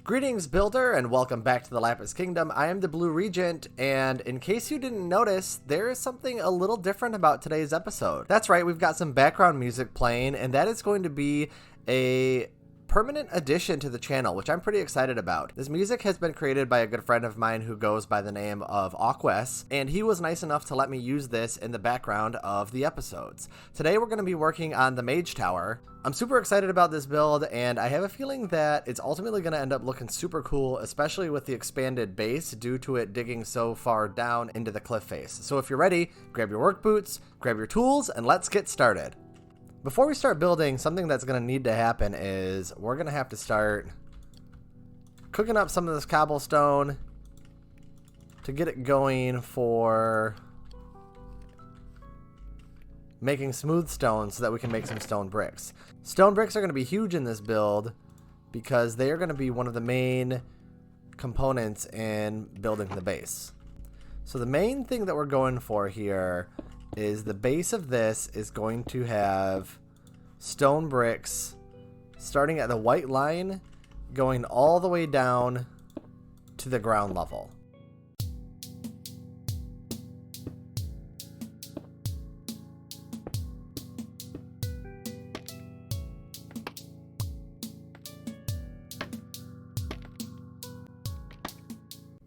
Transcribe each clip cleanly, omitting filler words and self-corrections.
Greetings, Builder, and welcome back to the Lapis Kingdom. I am the Blue Regent, and in case you didn't notice, there is something a little different about today's episode. That's right, we've got some background music playing, and that is going to be a permanent addition to the channel, which I'm pretty excited about. This music has been created by a good friend of mine who goes by the name of Aquas, and he was nice enough to let me use this in the background of the episodes. Today we're going to be working on the mage tower. I'm super excited about this build, and I have a feeling that it's ultimately going to end up looking super cool, especially with the expanded base due to it digging so far down into the cliff face. So if you're ready, grab your work boots, grab your tools, and let's get started. Before we start building, something that's going to need to happen is we're going to have to start cooking up some of this cobblestone to get it going for making smooth stone so that we can make some stone bricks. Stone bricks are going to be huge in this build because they are going to be one of the main components in building the base. So the main thing that we're going for here is the base of this is going to have stone bricks starting at the white line going all the way down to the ground level.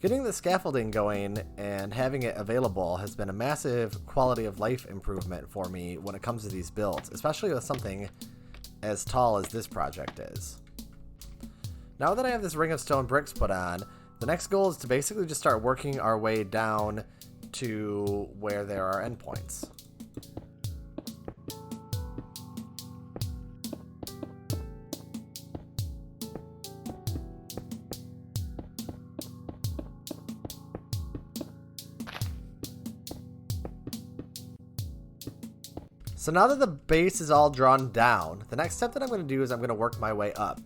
Getting the scaffolding going and having it available has been a massive quality of life improvement for me when it comes to these builds, especially with something as tall as this project is. Now that I have this ring of stone bricks put on, the next goal is to basically just start working our way down to where there are endpoints. So now that the base is all drawn down, the next step that I'm going to do is I'm going to work my way up.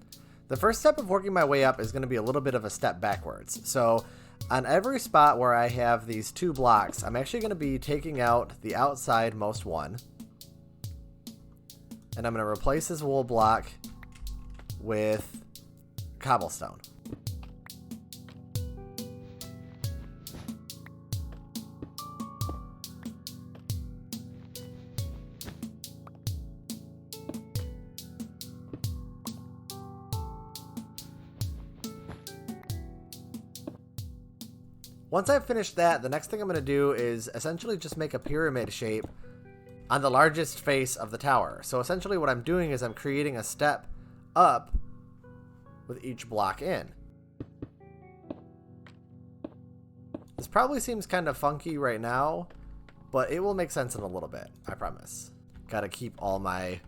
The first step of working my way up is going to be a little bit of a step backwards. So on every spot where I have these two blocks, I'm actually going to be taking out the outside most one. And I'm going to replace this wool block with cobblestone. Once I've finished that, the next thing I'm going to do is essentially just make a pyramid shape on the largest face of the tower. So essentially what I'm doing is I'm creating a step up with each block in. This probably seems kind of funky right now, but it will make sense in a little bit, I promise. Gotta keep all my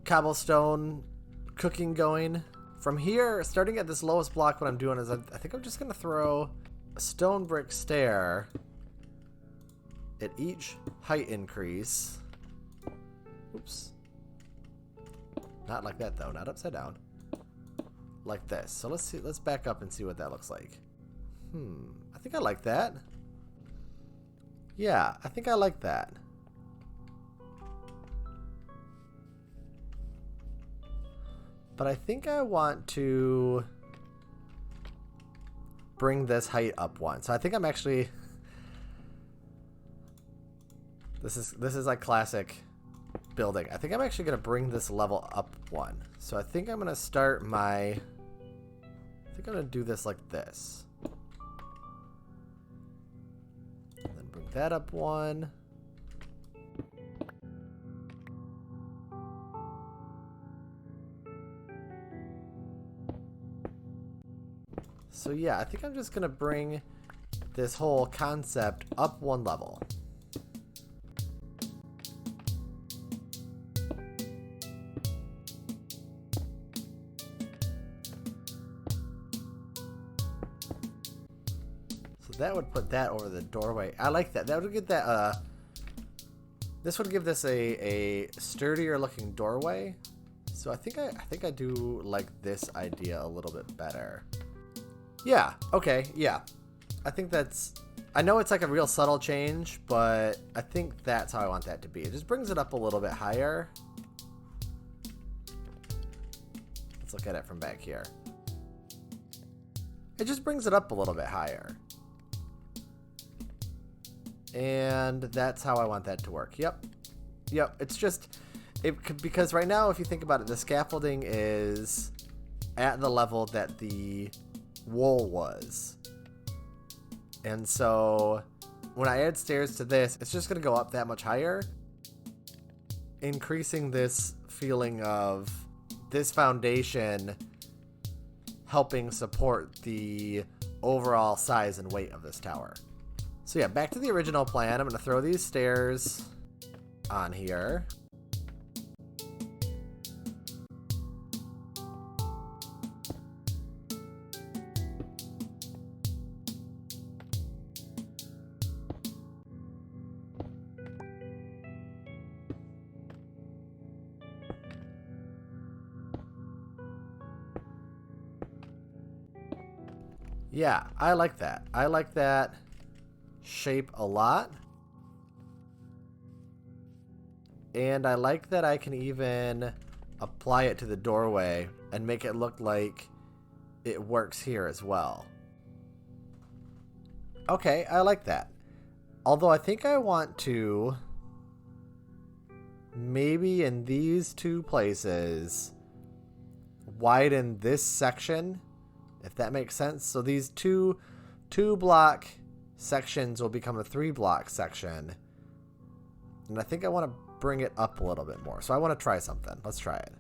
cobblestone cooking going. From here, starting at this lowest block, what I'm doing is I think I'm just going to throw a stone brick stair at each height increase. Oops. Not like that though, not upside down. Like this. So let's back up and see what that looks like. I think I like that. Yeah, I think I like that. But I think I want to bring this height up one. So I think I'm actually this is like classic building. I think I'm actually going to bring this level up one. So I think I'm going to start I'm going to do this like this. And then bring that up one. So yeah, I think I'm just going to bring this whole concept up one level. So that would put that over the doorway. I like that. That would get that, this would give this a sturdier looking doorway. So I think I do like this idea a little bit better. Yeah, okay, yeah. I think I know it's like a real subtle change, but I think that's how I want that to be. It just brings it up a little bit higher. Let's look at it from back here. it just brings it up a little bit higher. And that's how I want that to work. Yep. It's just, because right now, if you think about it, the scaffolding is at the level that the wool was. And so when I add stairs to this, it's just going to go up that much higher, increasing this feeling of this foundation helping support the overall size and weight of this tower. So yeah, back to the original plan. I'm going to throw these stairs on here. Yeah, I like that. I like that shape a lot. And I like that I can even apply it to the doorway and make it look like it works here as well. Okay, I like that. Although I think I want to, maybe in these two places, widen this section, if that makes sense. So these two block sections will become a 3-block section. And I think I want to bring it up a little bit more. So I want to try something. Let's try it.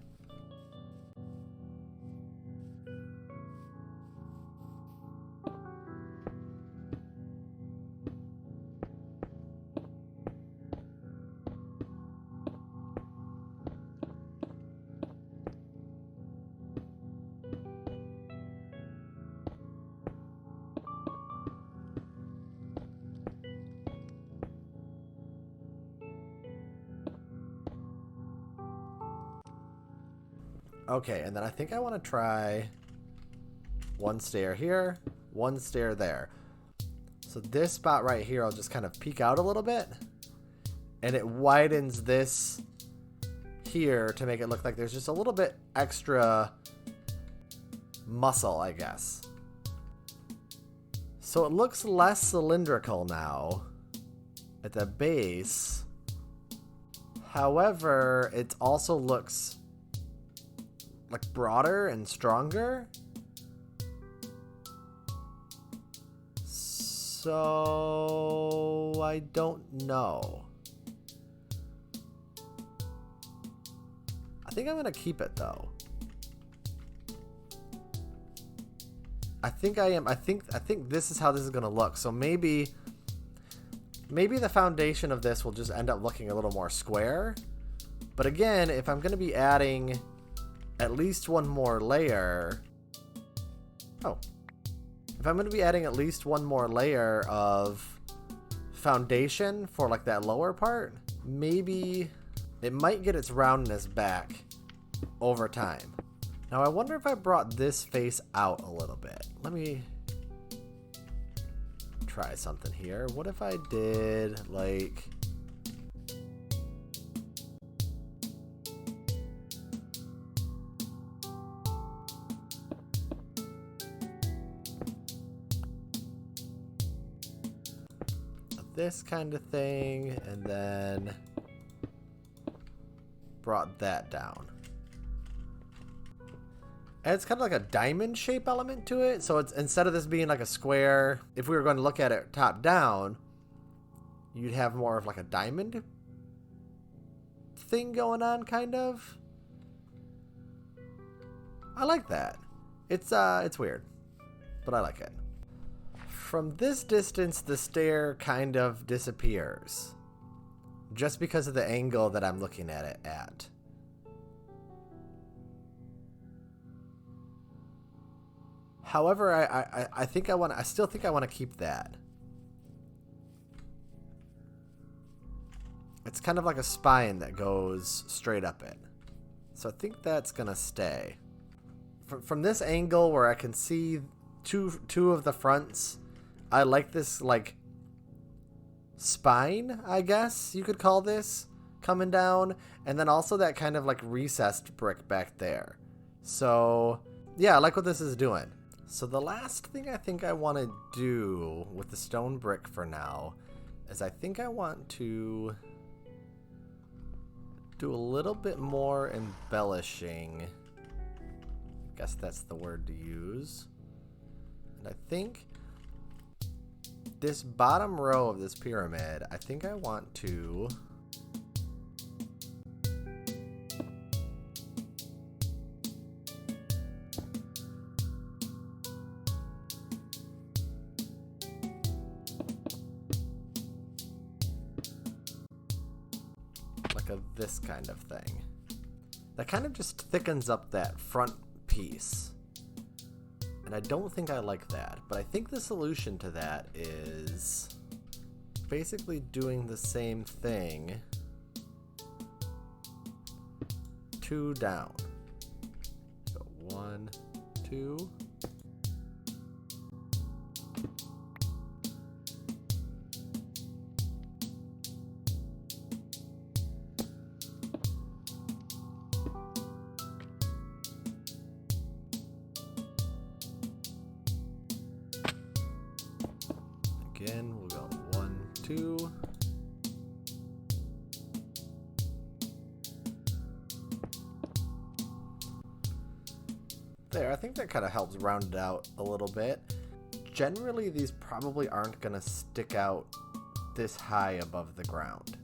Okay, and then I think I want to try one stair here, one stair there. So this spot right here, I'll just kind of peek out a little bit. And it widens this here to make it look like there's just a little bit extra muscle, I guess. So it looks less cylindrical now at the base. However, it also looks like broader and stronger. So I don't know. I think I'm gonna keep it though. I think I am. I think this is how this is gonna look. So maybe the foundation of this will just end up looking a little more square. But again, if I'm gonna be adding at least one more layer. Oh. If I'm going to be adding at least one more layer of foundation for like that lower part, maybe it might get its roundness back over time. Now I wonder if I brought this face out a little bit. Let me try something here. What if I did like this kind of thing, and then brought that down. And it's kind of like a diamond shape element to it. So it's, instead of this being like a square, if we were going to look at it top down, you'd have more of like a diamond thing going on, kind of. I like that. It's weird, but I like it. From this distance, the stair kind of disappears just because of the angle that I'm looking at it at. However, I still think I want to keep that. It's kind of like a spine that goes straight up it. So I think that's going to stay. From this angle where I can see two of the fronts, I like this, like, spine, I guess you could call this, coming down. And then also that kind of, like, recessed brick back there. So, yeah, I like what this is doing. So the last thing I think I want to do with the stone brick for now is I think I want to do a little bit more embellishing. I guess that's the word to use. And I think this bottom row of this pyramid, I think I want to this kind of thing. That kind of just thickens up that front piece. And I don't think I like that, but I think the solution to that is basically doing the same thing 2 down. So 1, 2. Again, we'll go 1, 2. There, I think that kind of helps round it out a little bit. Generally, these probably aren't going to stick out this high above the ground.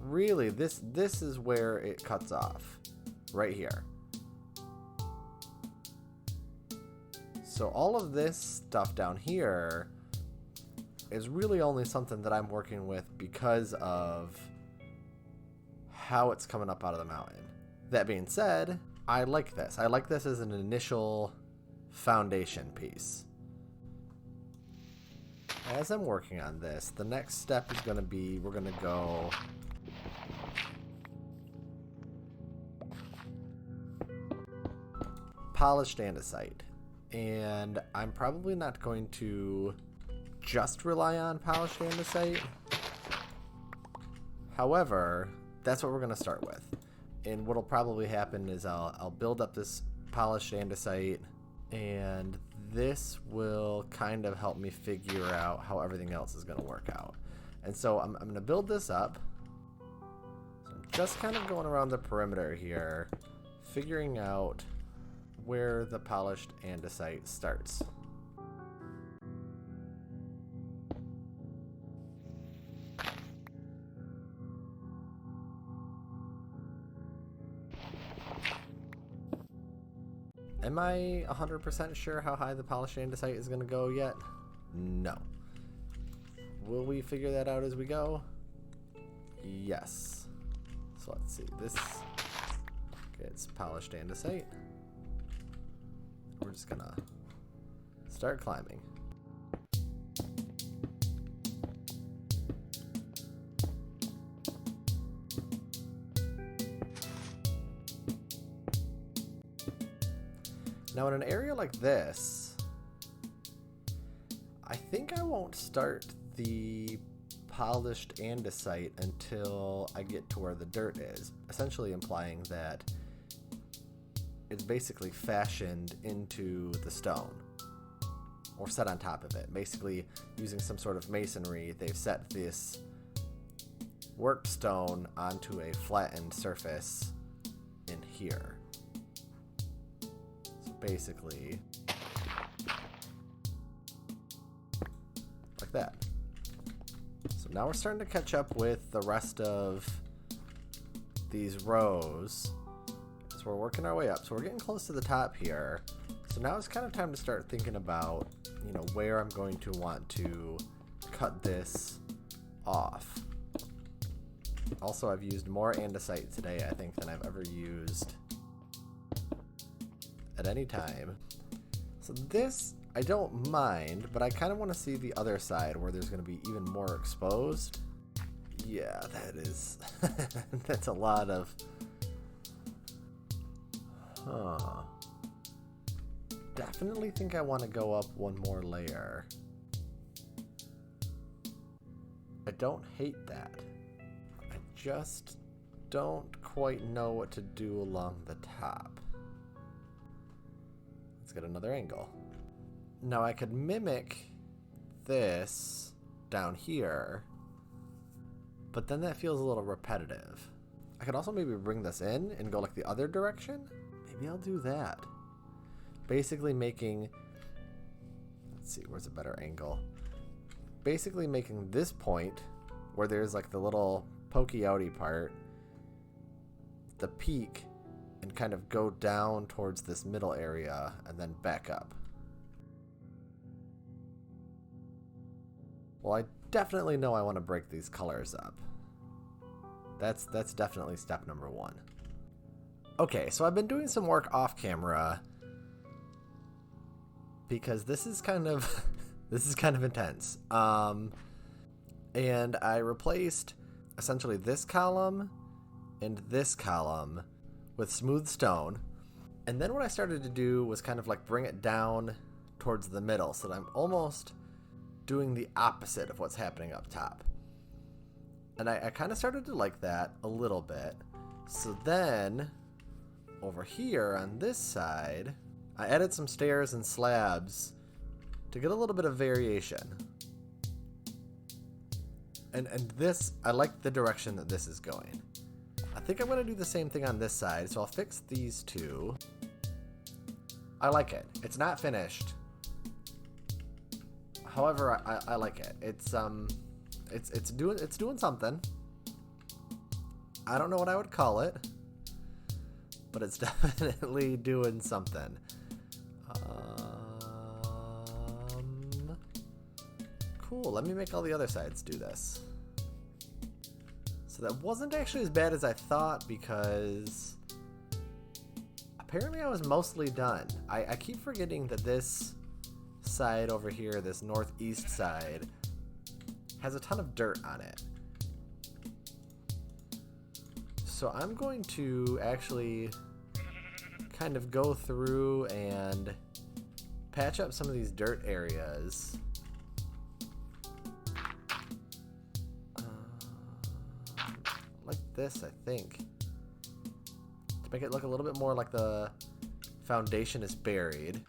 Really, this is where it cuts off, right here. So all of this stuff down here is really only something that I'm working with because of how it's coming up out of the mountain. That being said, I like this. I like this as an initial foundation piece. As I'm working on this, the next step is going to be, we're going to go polished andesite. And I'm probably not going to just rely on polished andesite. However, that's what we're going to start with. And what'll probably happen is I'll build up this polished andesite, and this will kind of help me figure out how everything else is going to work out. And so I'm going to build this up. So I'm just kind of going around the perimeter here, figuring out where the polished andesite starts. Am I 100% sure how high the polished andesite is going to go yet? No. Will we figure that out as we go? Yes. So let's see. This gets polished andesite. We're just going to start climbing. Now in an area like this, I think I won't start the polished andesite until I get to where the dirt is, essentially implying that it's basically fashioned into the stone or set on top of it. Basically using some sort of masonry, they've set this worked stone onto a flattened surface in here. Basically like that. So now we're starting to catch up with the rest of these rows. So we're working our way up. So we're getting close to the top here. So now it's kind of time to start thinking about, you know, where I'm going to want to cut this off. Also, I've used more andesite today, I think, than I've ever used at any time. So this I don't mind, but I kind of want to see the other side where there's going to be even more exposed. Yeah, that is that's a lot of definitely think I want to go up one more layer. I don't hate that. I just don't quite know what to do along the top. Let's get another angle. Now I could mimic this down here, but then that feels a little repetitive. I could also maybe bring this in and go like the other direction. Maybe I'll do that. Basically making, let's see, where's a better angle? Basically making this point where there's like the little pokey outy part, the peak, and kind of go down towards this middle area and then back up. Well, I definitely know I want to break these colors up. That's definitely step number one. Okay, so I've been doing some work off camera because this is kind of intense. And I replaced essentially this column and this column with smooth stone. And then what I started to do was kind of like bring it down towards the middle so that I'm almost doing the opposite of what's happening up top. And I kind of started to like that a little bit. So then over here on this side, I added some stairs and slabs to get a little bit of variation. And this, I like the direction that this is going. I think I'm going to do the same thing on this side, so I'll fix these two. I like it. It's not finished. However, I like it. It's doing something. I don't know what I would call it, but it's definitely doing something. Cool. Let me make all the other sides do this. So that wasn't actually as bad as I thought because apparently I was mostly done. I keep forgetting that this side over here, this northeast side, has a ton of dirt on it. So I'm going to actually kind of go through and patch up some of these dirt areas. Like this, I think. To make it look a little bit more like the foundation is buried.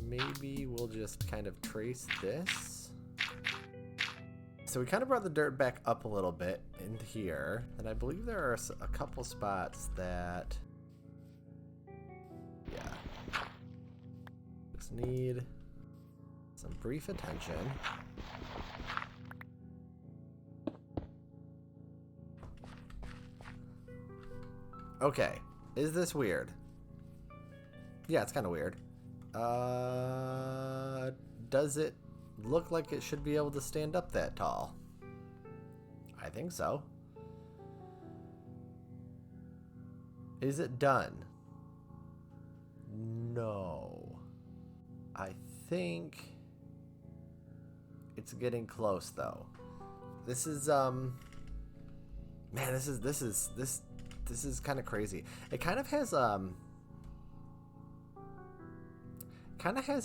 Maybe we'll just kind of trace this. So we kind of brought the dirt back up a little bit into here, and I believe there are a couple spots that, yeah, just need some brief attention. Okay, is this weird? Yeah, it's kind of weird. Does it look like it should be able to stand up that tall? I think so. Is it done? No. I think it's getting close though. This is man, this is kind of crazy. It kind of has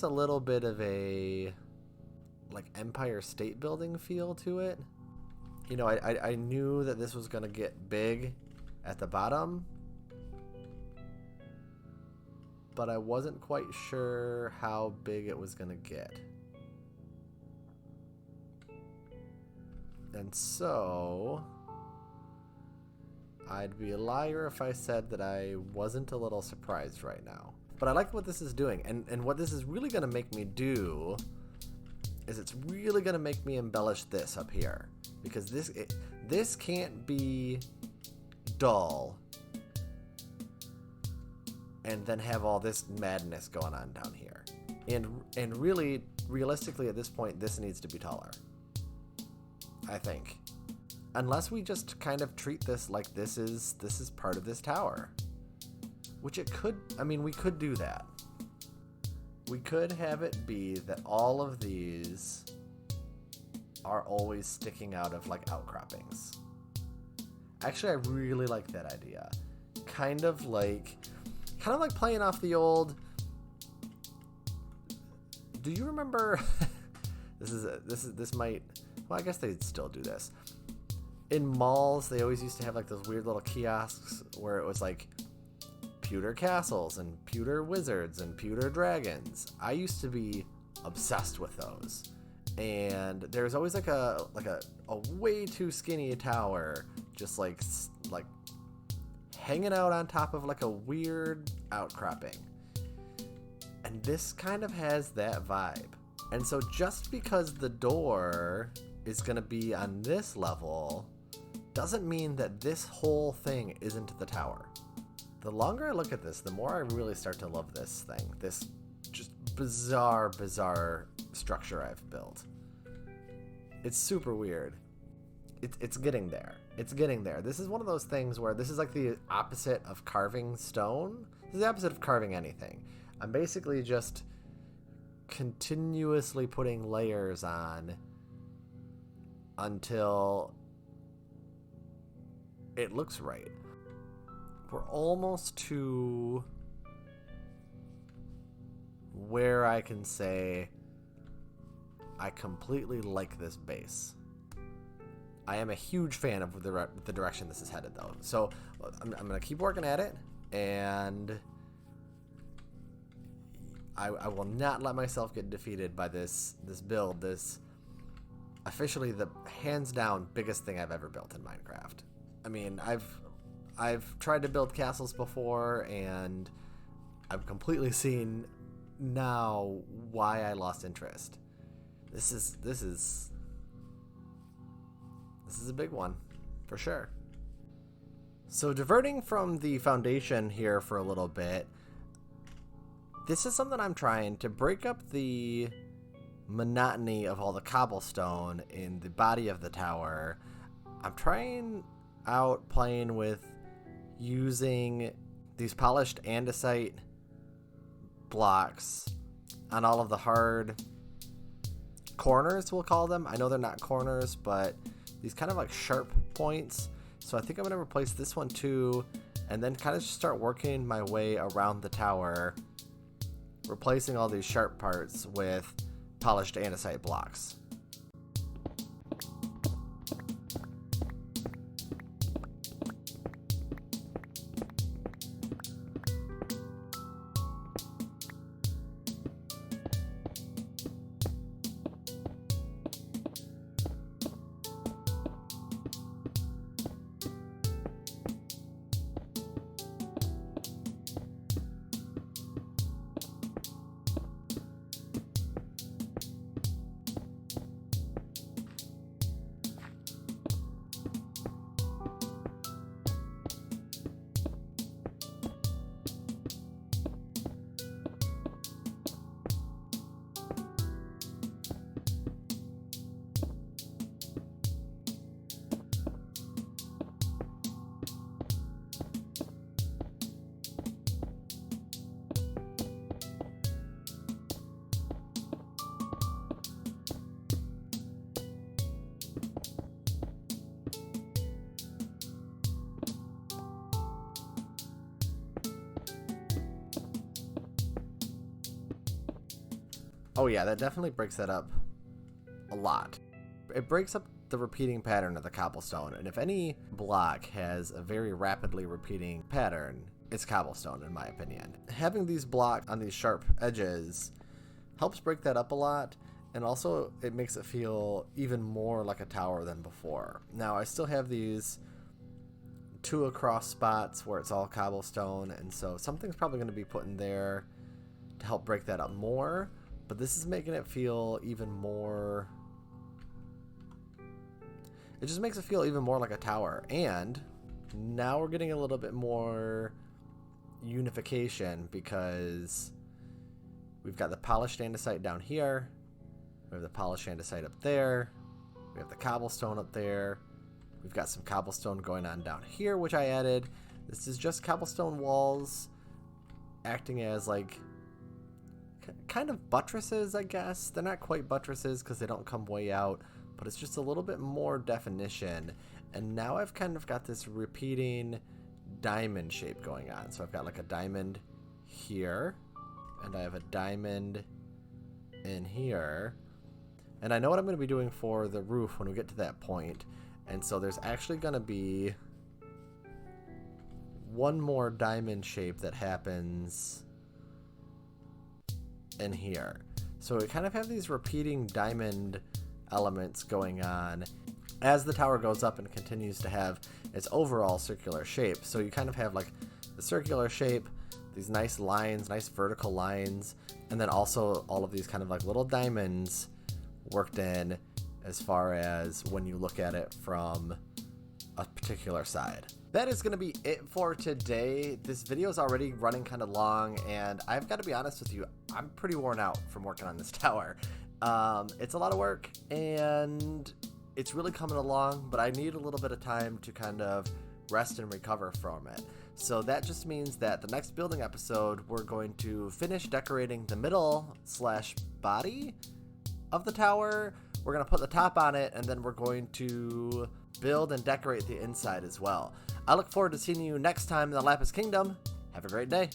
a little bit of a like Empire State Building feel to it. You know, I knew that this was gonna get big at the bottom, but I wasn't quite sure how big it was gonna get. And so I'd be a liar if I said that I wasn't a little surprised right now. But I like what this is doing, and what this is really gonna make me do is it's really gonna make me embellish this up here, because this can't be dull and then have all this madness going on down here. And really, realistically at this point, this needs to be taller, I think. Unless we just kind of treat this like this is part of this tower. Which it could, I mean, we could do that. We could have it be that all of these are always sticking out of like outcroppings. Actually, I really like that idea. Kind of like playing off the old Do you remember? This might. Well, I guess they'd still do this. In malls, they always used to have like those weird little kiosks where it was like pewter castles and pewter wizards and pewter dragons. I used to be obsessed with those. And there's always like a way too skinny tower, just like hanging out on top of like a weird outcropping. And this kind of has that vibe. And so just because the door is going to be on this level doesn't mean that this whole thing isn't the tower. The longer I look at this, the more I really start to love this thing. This just bizarre structure I've built. It's super weird. It's getting there. It's getting there. This is one of those things where this is like the opposite of carving stone. This is the opposite of carving anything. I'm basically just continuously putting layers on until it looks right. We're almost to where I can say I completely like this base. I am a huge fan of the direction this is headed, though. So I'm going to keep working at it, and I will not let myself get defeated by this build. This officially the hands down biggest thing I've ever built in Minecraft. I mean, I've tried to build castles before, and I've completely seen now why I lost interest. This is a big one, for sure. So diverting from the foundation here for a little bit, this is something I'm trying to break up the monotony of all the cobblestone in the body of the tower. I'm trying out playing with using these polished andesite blocks on all of the hard corners, we'll call them. I know they're not corners, but these kind of like sharp points. So I think I'm going to replace this one too, and then kind of just start working my way around the tower, replacing all these sharp parts with polished andesite blocks. Oh yeah, that definitely breaks that up a lot. It breaks up the repeating pattern of the cobblestone, and if any block has a very rapidly repeating pattern, it's cobblestone in my opinion. Having these blocks on these sharp edges helps break that up a lot, and also it makes it feel even more like a tower than before. Now I still have these 2 across spots where it's all cobblestone, and so something's probably going to be put in there to help break that up more. But this is making it feel even more... It just makes it feel even more like a tower. And now we're getting a little bit more unification because we've got the polished andesite down here. We have the polished andesite up there. We have the cobblestone up there. We've got some cobblestone going on down here, which I added. This is just cobblestone walls acting as like kind of buttresses, I guess. They're not quite buttresses because they don't come way out, but it's just a little bit more definition. And now I've kind of got this repeating diamond shape going on. So I've got like a diamond here, and I have a diamond in here. And I know what I'm going to be doing for the roof when we get to that point. And so there's actually going to be one more diamond shape that happens in here. So we kind of have these repeating diamond elements going on as the tower goes up and continues to have its overall circular shape. So you kind of have like the circular shape, these nice lines, nice vertical lines, and then also all of these kind of like little diamonds worked in as far as when you look at it from a particular side. That is going to be it for today. This video is already running kind of long, and I've got to be honest with you, I'm pretty worn out from working on this tower. It's a lot of work, and it's really coming along, but I need a little bit of time to kind of rest and recover from it. So that just means that the next building episode, we're going to finish decorating the middle/body of the tower. We're going to put the top on it, and then we're going to build and decorate the inside as well. I look forward to seeing you next time in the Lapis Kingdom. Have a great day.